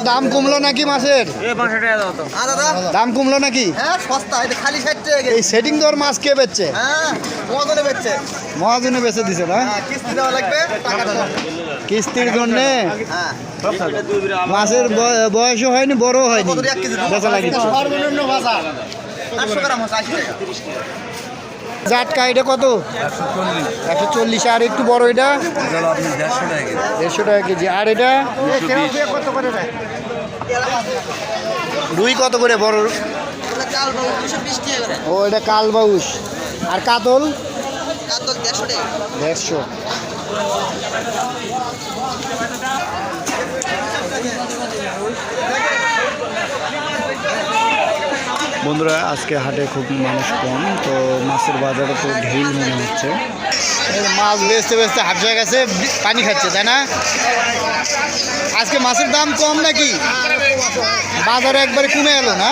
দাম কমলো নাকি মাছের? দাম কমলো নাকি? এই সেটিং তোর মাছ কে বেচছে? মহাজনে বেচে দিছে না? কিস্তির জন্য মাছের বয়সও হয়নি, বড় হয়নি, বেচা লাগিচ্ছে। জাটকা এটা কত? 140। আর একটু বড় এটা 150 টাকা কেজি। আর এটা কত করে? রুই কত করে বড়? ও এটা কালবাউস। আর কাতল? 150। বন্ধুরা আজকে হাটে খুব মানুষ কম, তো মাছের বাজারে তো ঢিল মনে হচ্ছে। মাছ বেচতে বেচতে হাট হয়ে গেছে, পানি খাচ্ছে, তাই না? আজকে মাছের দাম কম নাকি? বাজারে একবারে কমে এলো না?